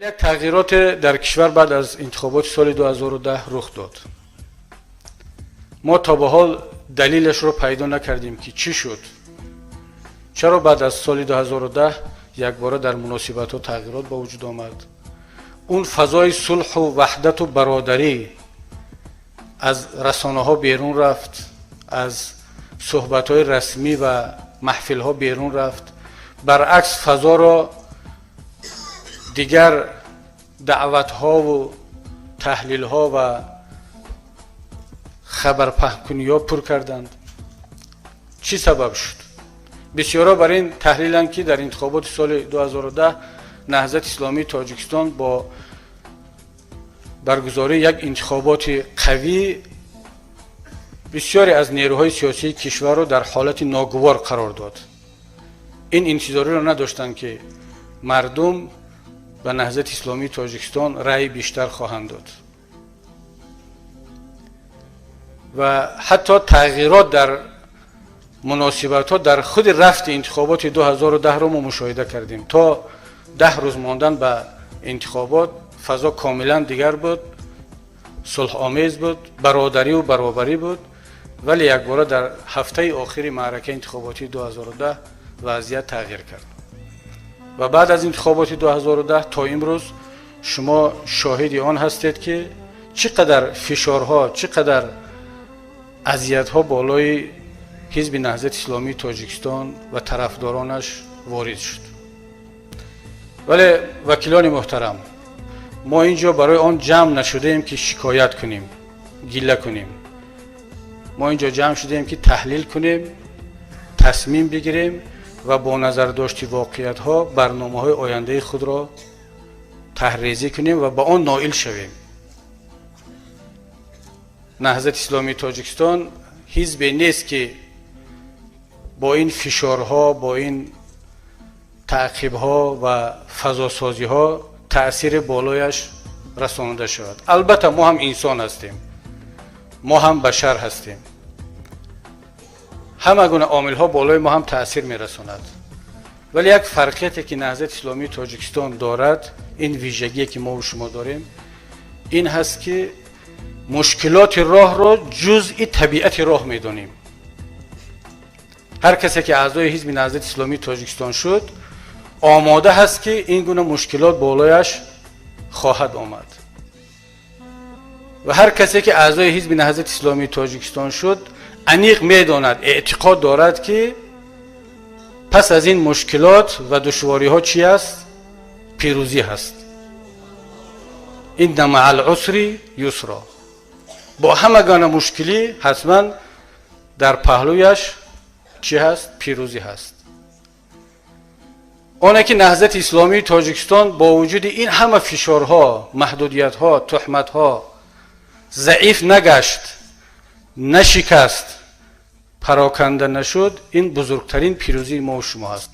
یک تغییرات در کشور بعد از انتخابات سال 2010 رخ داد. ما تا به حال دلیلش رو پیدا نکردیم که چی شد. چرا بعد از سال 2010 یک بار در مناسبت ها تغییرات به وجود آمد؟ اون فضای صلح و وحدت و برادری از رسانه ها بیرون رفت، از صحبت های رسمی و محفل ها بیرون رفت. برعکس فضا را دیگر دعوت ها و تحلیل ها و خبر پهن‌کنی ها پر کردند. چی سبب شد؟ بسیارا بر این تحلیلند که در انتخابات سال 2010 نهضت اسلامی تاجیکستان با برگزاری یک انتخابات قوی بسیاری از نیروهای سیاسی کشور را در حالت ناگوار قرار داد. این انتظاری را نداشتند که مردم به نهضت اسلامی تاجیکستان رأی بیشتر خواهند داد و حتی تغییرات در مناسبت ها در خود رفت انتخابات 2010 را ما مشاهده کردیم. تا 10 روز ماندن به انتخابات فضا کاملا دیگر بود، صلح آمیز بود، برادری و برابری بود، ولی یک بار در هفته آخر معرکه انتخاباتی 2010 وضعیت تغییر کرد و بعد از انتخابات 2010 تا امروز شما شاهد آن هستید که چقدر فشارها، چقدر اذیت‌ها بالای حزب نهضت اسلامی تاجیکستان و طرفدارانش وارد شد. ولی وکیلان محترم، ما اینجا برای آن جمع نشده ایم که شکایت کنیم، گله کنیم. ما اینجا جمع شده ایم که تحلیل کنیم، تصمیم بگیریم و با نظر داشت واقعیت ها برنامه های آینده خود را طرحریزی کنیم و با آن نائل شویم. نهضت اسلامی تاجیکستان حزبی نیست که با این فشارها، با این تعقیب‌ها و فضاسازی‌ها تأثیر بالایش رسانده شود. البته ما هم انسان هستیم، ما هم بشر هستیم، همه گونه عامل‌ها بالای ما هم تأثیر می‌رساند. ولی یک فرقیتی که نهضت اسلامی تاجیکستان دارد، این ویژگی که ما و شما داریم، این هست که مشکلات راه را جزئی طبیعت راه می‌دانیم. هر کسی که اعضای حزب نهضت اسلامی تاجیکستان شد آماده هست که این گونه مشکلات بالایش خواهد آمد و هر کسی که اعضای حزب نهضت اسلامی تاجیکستان شد عمیق میداند، اعتقاد دارد که پس از این مشکلات و دشواری ها چی است؟ پیروزی هست. این مع العسر یسرا. با همه گونه مشکلی حتما در پهلویش چی هست؟ پیروزی هست. آنه که نهضت اسلامی تاجیکستان با وجود این همه فشارها، محدودیت‌ها، تهمت‌ها ضعیف نگشت، نشکست، پراکنده نشد، این بزرگترین پیروزی ما و شما است.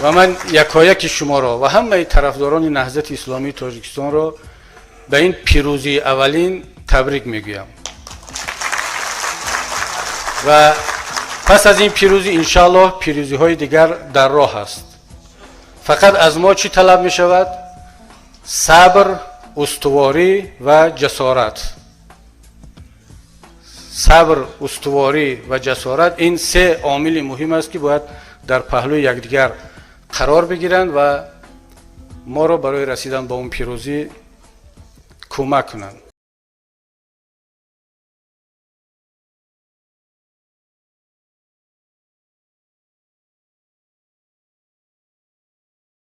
و من یکایک شما را و همه طرفداران نهضت اسلامی تاجیکستان را به این پیروزی اولین تبریک میگویم و پس از این پیروزی انشاءالله پیروزی های دیگر در راه است. فقط از ما چی طلب می شود؟ صبر، استواری و جسارت. صبر، استواری و جسارت، این سه عامل مهم است که باید در پهلوی یکدیگر قرار بگیرند و ما را برای رسیدن به اون پیروزی کمک کنند.